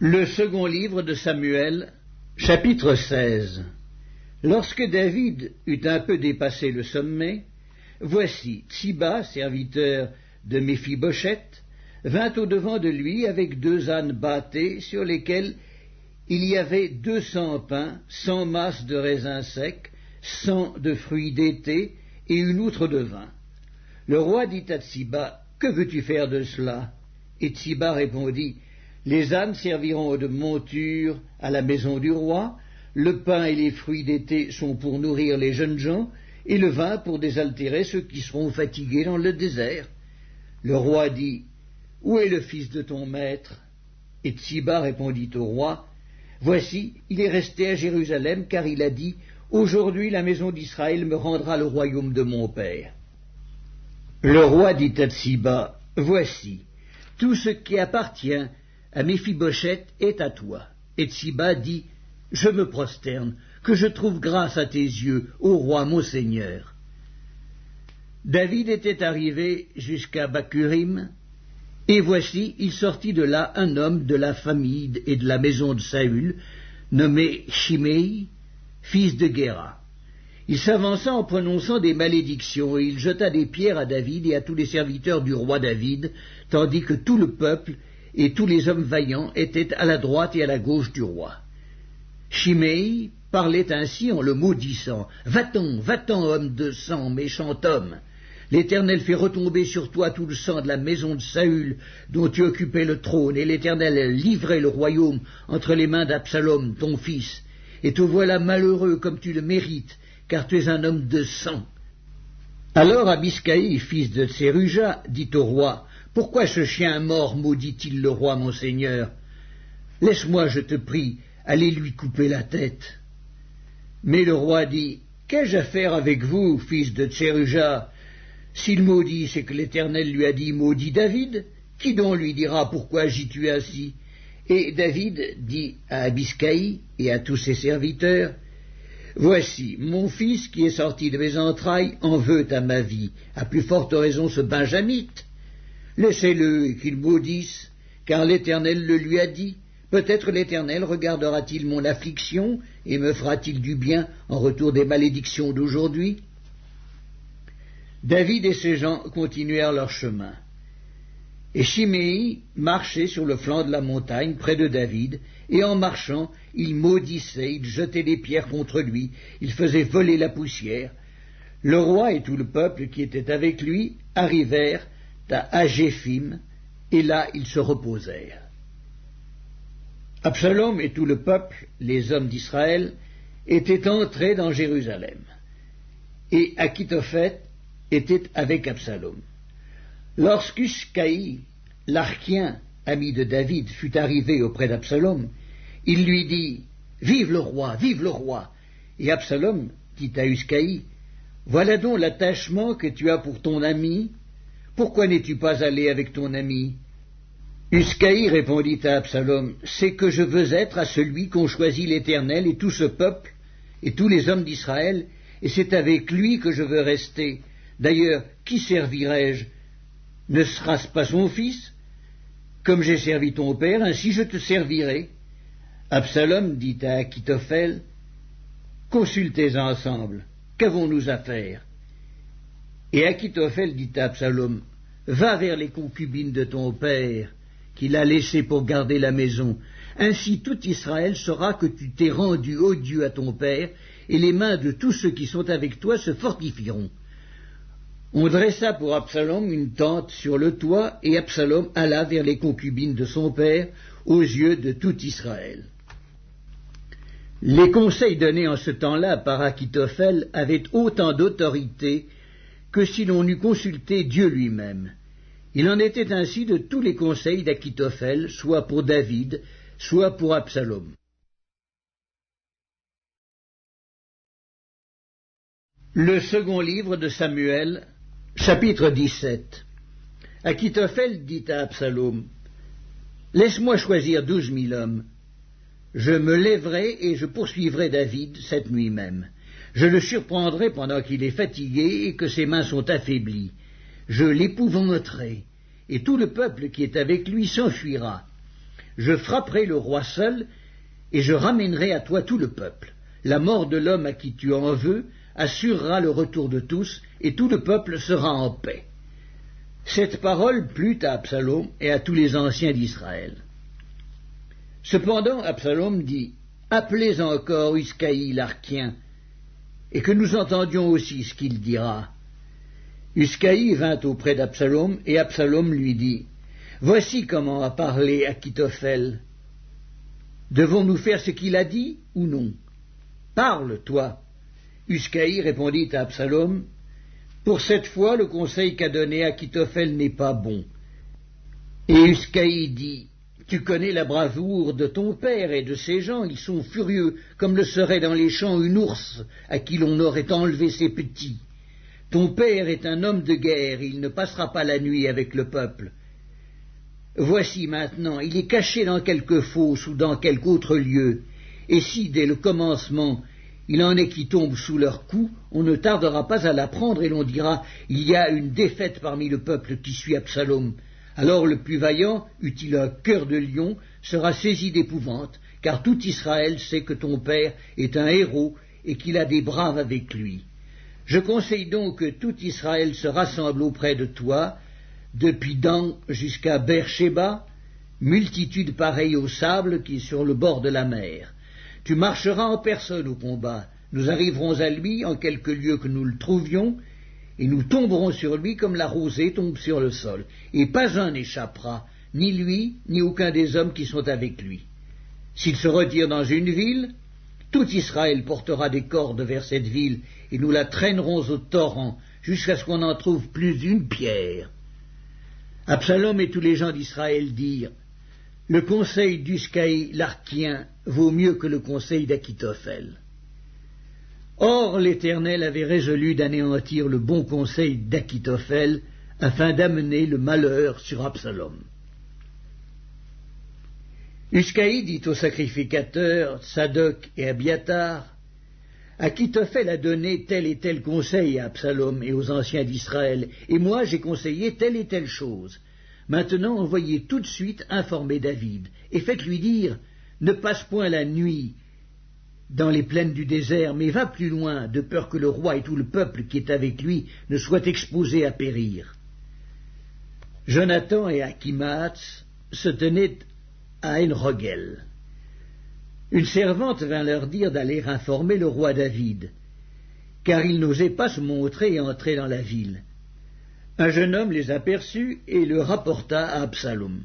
Le second livre de Samuel, chapitre 16. Lorsque David eut un peu dépassé le sommet, voici Tsiba, serviteur de Méphibosheth, vint au-devant de lui avec 2 ânes bâtés sur lesquels il y avait 200 pains, 100 masses de raisins secs, 100 de fruits d'été et une outre de vin. Le roi dit à Tsiba, « Que veux-tu faire de cela ?» Et Tsiba répondit, « Les ânes serviront de monture à la maison du roi, le pain et les fruits d'été sont pour nourrir les jeunes gens, et le vin pour désaltérer ceux qui seront fatigués dans le désert. » Le roi dit, « Où est le fils de ton maître ?» Et Tsiba répondit au roi, « Voici, il est resté à Jérusalem, car il a dit, « Aujourd'hui la maison d'Israël me rendra le royaume de mon père. » Le roi dit à Tsiba, « Voici, tout ce qui appartient à Méphibosheth est à toi. » Et Tsiba dit, « Je me prosterne, que je trouve grâce à tes yeux, ô roi mon seigneur. » David était arrivé jusqu'à Bacurim, et voici, il sortit de là un homme de la famille et de la maison de Saül, nommé Shimei, fils de Guéra. Il s'avança en prononçant des malédictions, et il jeta des pierres à David et à tous les serviteurs du roi David, tandis que tout le peuple et tous les hommes vaillants étaient à la droite et à la gauche du roi. Shimei parlait ainsi en le maudissant. « Va-t'en, va-t'en, homme de sang, méchant homme. L'Éternel fait retomber sur toi tout le sang de la maison de Saül, dont tu occupais le trône, et l'Éternel a livré le royaume entre les mains d'Absalom, ton fils. Et te voilà malheureux comme tu le mérites, car tu es un homme de sang. » Alors Abiscaï, fils de Tséruja, dit au roi, « Pourquoi ce chien mort maudit-il le roi, mon seigneur? Laisse-moi, je te prie, aller lui couper la tête. » Mais le roi dit, « Qu'ai-je à faire avec vous, fils de Tséruja? S'il maudit, c'est que l'Éternel lui a dit, maudit David. Qui donc lui dira, pourquoi agis-tu ainsi? » Et David dit à Abiscaï et à tous ses serviteurs, « Voici, mon fils qui est sorti de mes entrailles en veut à ma vie, à plus forte raison ce Benjamite. Laissez-le et qu'il maudisse, car l'Éternel le lui a dit. Peut-être l'Éternel regardera-t-il mon affliction et me fera-t-il du bien en retour des malédictions d'aujourd'hui. » David et ses gens continuèrent leur chemin. Et Shimei marchait sur le flanc de la montagne près de David, et en marchant, il maudissait, il jetait des pierres contre lui, il faisait voler la poussière. Le roi et tout le peuple qui était avec lui arrivèrent à Agéphim, et là ils se reposèrent. Absalom et tout le peuple, les hommes d'Israël, étaient entrés dans Jérusalem, et Achitophel était avec Absalom. Lorsqu'Uscaï, l'Archien, ami de David, fut arrivé auprès d'Absalom, il lui dit, « Vive le roi, vive le roi !» Et Absalom dit à Uscaï, « Voilà donc l'attachement que tu as pour ton ami. Pourquoi n'es-tu pas allé avec ton ami ?» Uscaï répondit à Absalom, « C'est que je veux être à celui qu'ont choisi l'Éternel et tout ce peuple et tous les hommes d'Israël, et c'est avec lui que je veux rester. D'ailleurs, qui servirai-je? Ne sera-ce pas son fils? Comme j'ai servi ton père, ainsi je te servirai. » Absalom dit à Achitophel, « Consultez ensemble, qu'avons-nous à faire ?» Et Achitophel dit à Absalom, « Va vers les concubines de ton père, qu'il a laissées pour garder la maison. Ainsi tout Israël saura que tu t'es rendu odieux à ton père, et les mains de tous ceux qui sont avec toi se fortifieront. » On dressa pour Absalom une tente sur le toit, et Absalom alla vers les concubines de son père, aux yeux de tout Israël. Les conseils donnés en ce temps-là par Achitophel avaient autant d'autorité que si l'on eût consulté Dieu lui-même. Il en était ainsi de tous les conseils d'Achitophel, soit pour David, soit pour Absalom. Le second livre de Samuel, chapitre 17. Achitophel dit à Absalom, « Laisse-moi choisir 12 000 hommes. Je me lèverai et je poursuivrai David cette nuit même. Je le surprendrai pendant qu'il est fatigué et que ses mains sont affaiblies. Je l'épouvanterai, et tout le peuple qui est avec lui s'enfuira. je frapperai le roi seul, et je ramènerai à toi tout le peuple. La mort de l'homme à qui tu en veux assurera le retour de tous, et tout le peuple sera en paix. » Cette parole plut à Absalom et à tous les anciens d'Israël. Cependant Absalom dit, « Appelez encore Uscaï l'Archien, et que nous entendions aussi ce qu'il dira. » Uscaï vint auprès d'Absalom, et Absalom lui dit, « Voici comment a parlé Achitophel. Devons-nous faire ce qu'il a dit ou non? Parle, toi. » Uscaï répondit à Absalom, « Pour cette fois, le conseil qu'a donné Achitophel n'est pas bon. » Et Uscaï dit, « Tu connais la bravoure de ton père et de ses gens, ils sont furieux, comme le serait dans les champs une ours à qui l'on aurait enlevé ses petits. Ton père est un homme de guerre, il ne passera pas la nuit avec le peuple. Voici maintenant, il est caché dans quelque fosse ou dans quelque autre lieu, et si, dès le commencement, il en est qui tombent sous leur coup, on ne tardera pas à l'apprendre et l'on dira, il y a une défaite parmi le peuple qui suit Absalom. Alors le plus vaillant, eût-il un cœur de lion, sera saisi d'épouvante, car tout Israël sait que ton père est un héros et qu'il a des braves avec lui. Je conseille donc que tout Israël se rassemble auprès de toi, depuis Dan jusqu'à Beersheba, multitude pareille au sable qui est sur le bord de la mer. Tu marcheras en personne au combat, nous arriverons à lui en quelque lieu que nous le trouvions, et nous tomberons sur lui comme la rosée tombe sur le sol, et pas un n'échappera, ni lui, ni aucun des hommes qui sont avec lui. S'il se retire dans une ville, tout Israël portera des cordes vers cette ville, et nous la traînerons au torrent, jusqu'à ce qu'on n'en trouve plus une pierre. » Absalom et tous les gens d'Israël dirent, « Le conseil d'Uscaï l'Archien vaut mieux que le conseil d'Achitophel. » Or l'Éternel avait résolu d'anéantir le bon conseil d'Achitophel afin d'amener le malheur sur Absalom. Uscaï dit aux sacrificateurs Sadoc et Abiatar, « Achitophel a donné tel et tel conseil à Absalom et aux anciens d'Israël, et moi j'ai conseillé telle et telle chose. Maintenant envoyez tout de suite informer David, et faites-lui dire, ne passe point la nuit dans les plaines du désert, mais va plus loin, de peur que le roi et tout le peuple qui est avec lui ne soient exposés à périr. » Jonathan et Achimaatz se tenaient à En-Rogel. Une servante vint leur dire d'aller informer le roi David, car il n'osait pas se montrer et entrer dans la ville. Un jeune homme les aperçut et le rapporta à Absalom.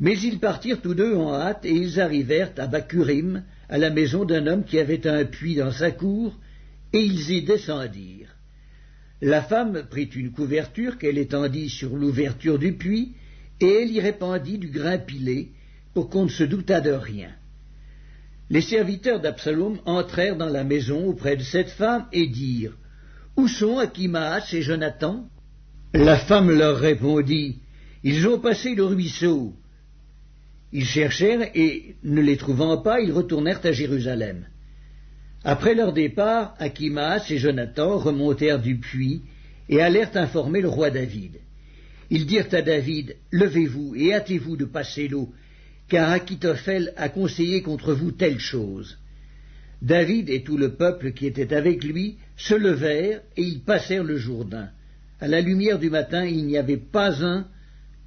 Mais ils partirent tous deux en hâte, et ils arrivèrent à Bacurim, à la maison d'un homme qui avait un puits dans sa cour, et ils y descendirent. La femme prit une couverture qu'elle étendit sur l'ouverture du puits, et elle y répandit du grain pilé, pour qu'on ne se doutât de rien. Les serviteurs d'Absalom entrèrent dans la maison auprès de cette femme et dirent, « Où sont Achimaatz et Jonathan ?» La femme leur répondit, « Ils ont passé le ruisseau. » Ils cherchèrent et, ne les trouvant pas, ils retournèrent à Jérusalem. Après leur départ, Achimaatz et Jonathan remontèrent du puits et allèrent informer le roi David. Ils dirent à David, « Levez-vous et hâtez-vous de passer l'eau, car Achitophel a conseillé contre vous telle chose. » David et tout le peuple qui était avec lui se levèrent et ils passèrent le Jourdain. À la lumière du matin, il n'y avait pas un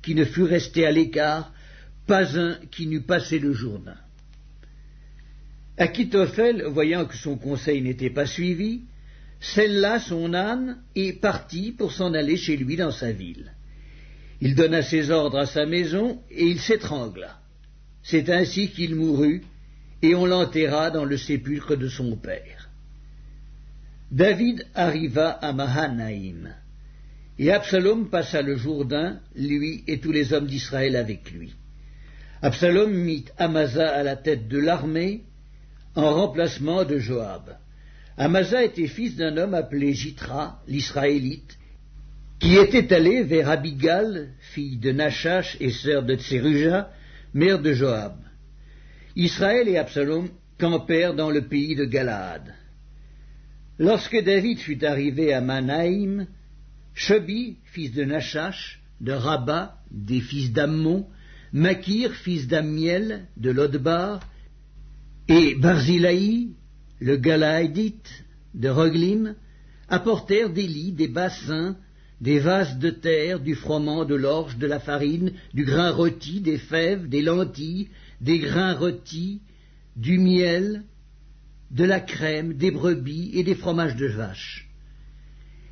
qui ne fût resté à l'écart, pas un qui n'eût passé le Jourdain. Achitophel, voyant que son conseil n'était pas suivi, sella son âne et partit pour s'en aller chez lui dans sa ville. Il donna ses ordres à sa maison et il s'étrangla. C'est ainsi qu'il mourut, et on l'enterra dans le sépulcre de son père. David arriva à Mahanaïm, et Absalom passa le Jourdain, lui et tous les hommes d'Israël avec lui. Absalom mit Amasa à la tête de l'armée, en remplacement de Joab. Amasa était fils d'un homme appelé Jitra, l'Israélite, qui était allé vers Abigal, fille de Nachash et sœur de Tseruja, mère de Joab. Israël et Absalom campèrent dans le pays de Galaad. Lorsque David fut arrivé à Manaïm, Shobi, fils de Nachash, de Rabat, des fils d'Ammon, Makir, fils d'Ammiel, de Lodbar, et Barzilai, le Galaadite, de Roglim, apportèrent des lits, des bassins, des vases de terre, du froment, de l'orge, de la farine, du grain rôti, des fèves, des lentilles, des grains rôtis, du miel, de la crème, des brebis et des fromages de vache.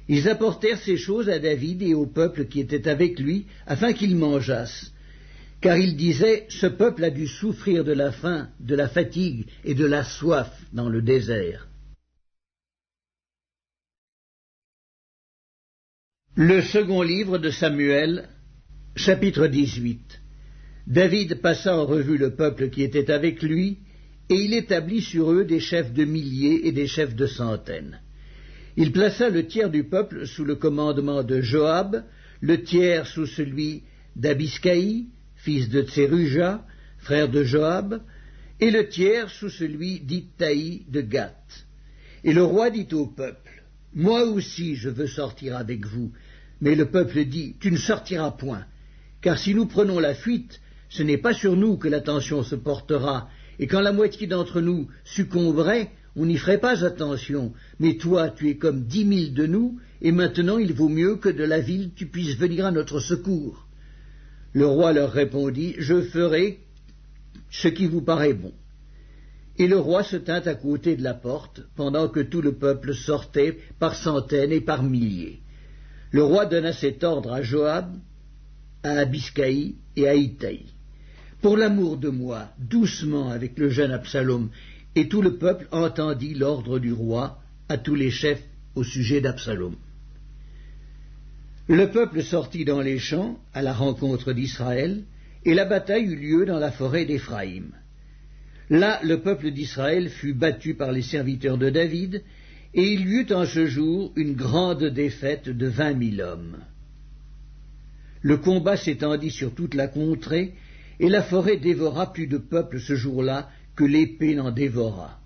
Ils apportèrent ces choses à David et au peuple qui était avec lui, afin qu'ils mangeassent. Car ils disaient, ce peuple a dû souffrir de la faim, de la fatigue et de la soif dans le désert. Le second livre de Samuel, chapitre 18. David passa en revue le peuple qui était avec lui, et il établit sur eux des chefs de milliers et des chefs de centaines. Il plaça le tiers du peuple sous le commandement de Joab, le tiers sous celui d'Abiscaï, fils de Tseruja, frère de Joab, et le tiers sous celui d'Ittaï de Gath. Et le roi dit au peuple, « Moi aussi je veux sortir avec vous. » Mais le peuple dit, « Tu ne sortiras point, car si nous prenons la fuite, ce n'est pas sur nous que l'attention se portera, et quand la moitié d'entre nous succomberait, on n'y ferait pas attention. Mais toi, tu es comme 10 000 de nous, et maintenant il vaut mieux que de la ville tu puisses venir à notre secours. » Le roi leur répondit, « Je ferai ce qui vous paraît bon. » Et le roi se tint à côté de la porte, pendant que tout le peuple sortait par centaines et par milliers. Le roi donna cet ordre à Joab, à Abiscaï et à Ittaï. « Pour l'amour de moi, doucement avec le jeune Absalom. » Et tout le peuple entendit l'ordre du roi à tous les chefs au sujet d'Absalom. Le peuple sortit dans les champs à la rencontre d'Israël, et la bataille eut lieu dans la forêt d'Éphraïm. Là, le peuple d'Israël fut battu par les serviteurs de David, et il y eut en ce jour une grande défaite de 20 000 hommes. Le combat s'étendit sur toute la contrée, et la forêt dévora plus de peuple ce jour-là que l'épée n'en dévora.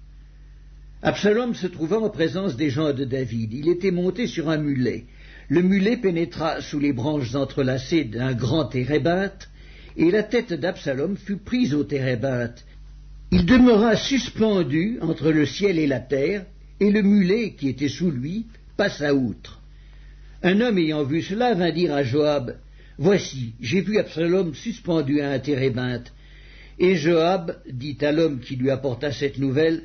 Absalom se trouva en présence des gens de David. Il était monté sur un mulet. Le mulet pénétra sous les branches entrelacées d'un grand térébinthe, et la tête d'Absalom fut prise au térébinthe. Il demeura suspendu entre le ciel et la terre, et le mulet, qui était sous lui, passa outre. Un homme ayant vu cela vint dire à Joab, « Voici, j'ai vu Absalom suspendu à un térébinthe. » Et Joab dit à l'homme qui lui apporta cette nouvelle,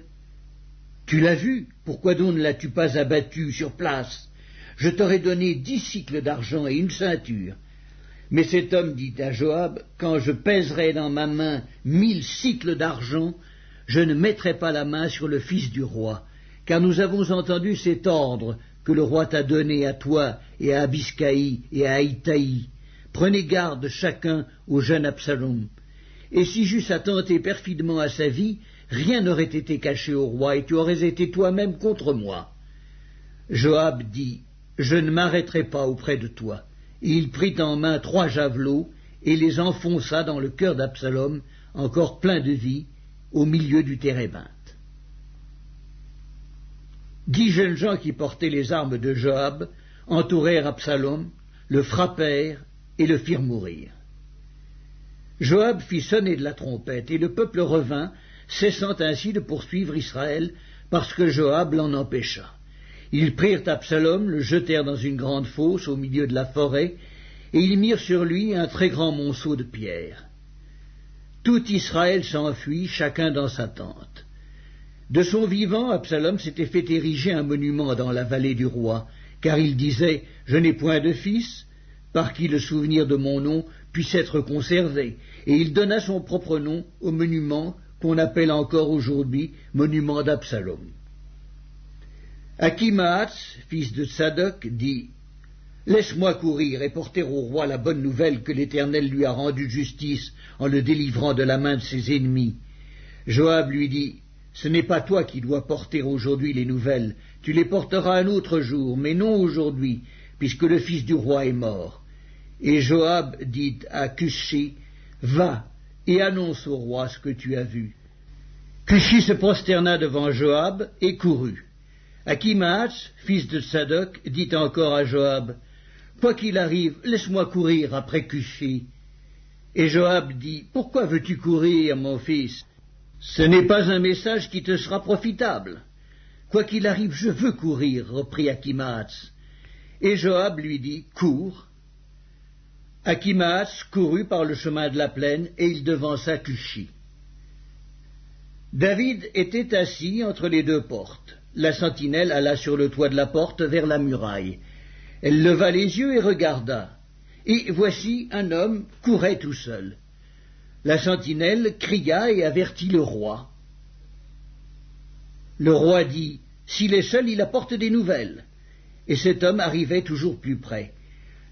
« Tu l'as vu, pourquoi donc ne l'as-tu pas abattu sur place? Je t'aurais donné 10 cycles d'argent et une ceinture. » Mais cet homme dit à Joab, « Quand je pèserai dans ma main 1000 cycles d'argent, je ne mettrai pas la main sur le fils du roi, car nous avons entendu cet ordre que le roi t'a donné à toi et à Abiscaï et à Ittaï. Prenez garde chacun au jeune Absalom. Et si j'eusse attenté perfidement à sa vie, rien n'aurait été caché au roi, et tu aurais été toi-même contre moi. » Joab dit, « Je ne m'arrêterai pas auprès de toi. » Et il prit en main 3 javelots, et les enfonça dans le cœur d'Absalom, encore plein de vie, au milieu du térébinthe. 10 jeunes gens qui portaient les armes de Joab entourèrent Absalom, le frappèrent et le firent mourir. Joab fit sonner de la trompette, et le peuple revint, cessant ainsi de poursuivre Israël, parce que Joab l'en empêcha. Ils prirent Absalom, le jetèrent dans une grande fosse au milieu de la forêt, et ils mirent sur lui un très grand monceau de pierres. Tout Israël s'enfuit, chacun dans sa tente. De son vivant, Absalom s'était fait ériger un monument dans la vallée du roi, car il disait « Je n'ai point de fils, par qui le souvenir de mon nom puisse être conservé. » Et il donna son propre nom au monument qu'on appelle encore aujourd'hui monument d'Absalom. Achimaas, fils de Tsadok, dit « Laisse-moi courir et porter au roi la bonne nouvelle que l'Éternel lui a rendu justice en le délivrant de la main de ses ennemis. » Joab lui dit « Ce n'est pas toi qui dois porter aujourd'hui les nouvelles, tu les porteras un autre jour, mais non aujourd'hui, puisque le fils du roi est mort. » Et Joab dit à Cushi, « Va et annonce au roi ce que tu as vu. » Cushi se prosterna devant Joab et courut. Achimaas, fils de Tsadok, dit encore à Joab, « Quoi qu'il arrive, laisse-moi courir après Cushi. » Et Joab dit, « Pourquoi veux-tu courir, mon fils? Ce n'est pas un message qui te sera profitable. Quoi qu'il arrive, je veux courir, reprit Akhimaatz. Et Joab lui dit, « Cours. » Akhimaatz courut par le chemin de la plaine, et il devança Cushi. David était assis entre les deux portes. La sentinelle alla sur le toit de la porte vers la muraille. Elle leva les yeux et regarda. Et voici un homme courait tout seul. La sentinelle cria et avertit le roi. Le roi dit, « S'il est seul, il apporte des nouvelles. » Et cet homme arrivait toujours plus près.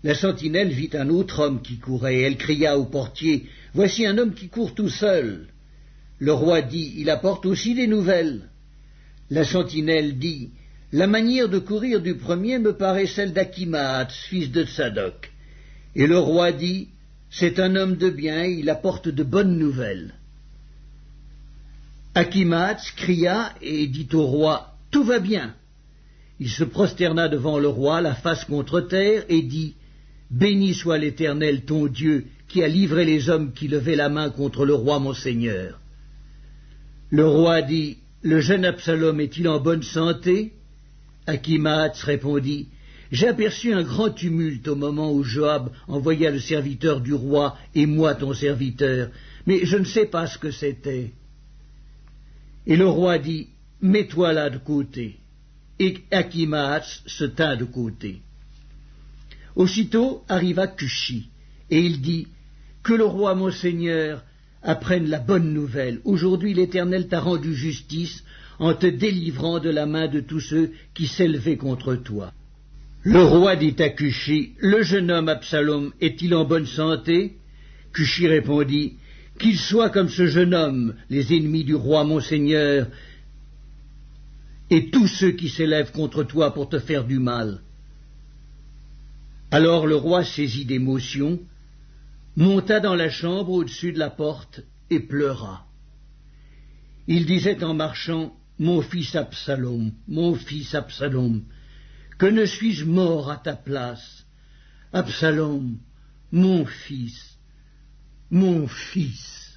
La sentinelle vit un autre homme qui courait, et elle cria au portier, « Voici un homme qui court tout seul. » Le roi dit, « Il apporte aussi des nouvelles. » La sentinelle dit, « La manière de courir du premier me paraît celle d'Akhimaatz, fils de Tsadok. » Et le roi dit, « C'est un homme de bien, il apporte de bonnes nouvelles. » Akhimaatz cria et dit au roi, « Tout va bien. » Il se prosterna devant le roi, la face contre terre, et dit, « Béni soit l'Éternel ton Dieu, qui a livré les hommes qui levaient la main contre le roi mon seigneur. » Le roi dit, « Le jeune Absalom est-il en bonne santé ?» Akhimaatz répondit, « J'ai aperçu un grand tumulte au moment où Joab envoya le serviteur du roi et moi ton serviteur, mais je ne sais pas ce que c'était. » Et le roi dit, « Mets-toi là de côté. » Et Akhimaatz se tint de côté. Aussitôt arriva Cushi, et il dit, « Que le roi mon seigneur apprenne la bonne nouvelle. Aujourd'hui l'Éternel t'a rendu justice en te délivrant de la main de tous ceux qui s'élevaient contre toi. » Le roi dit à Cushi, « Le jeune homme Absalom est-il en bonne santé ?» Cushi répondit, « Qu'il soit comme ce jeune homme, les ennemis du roi mon seigneur, et tous ceux qui s'élèvent contre toi pour te faire du mal. » Alors le roi, saisi d'émotion, monta dans la chambre au-dessus de la porte et pleura. Il disait en marchant, « Mon fils Absalom, que ne suis-je mort à ta place? Absalom, mon fils, mon fils. »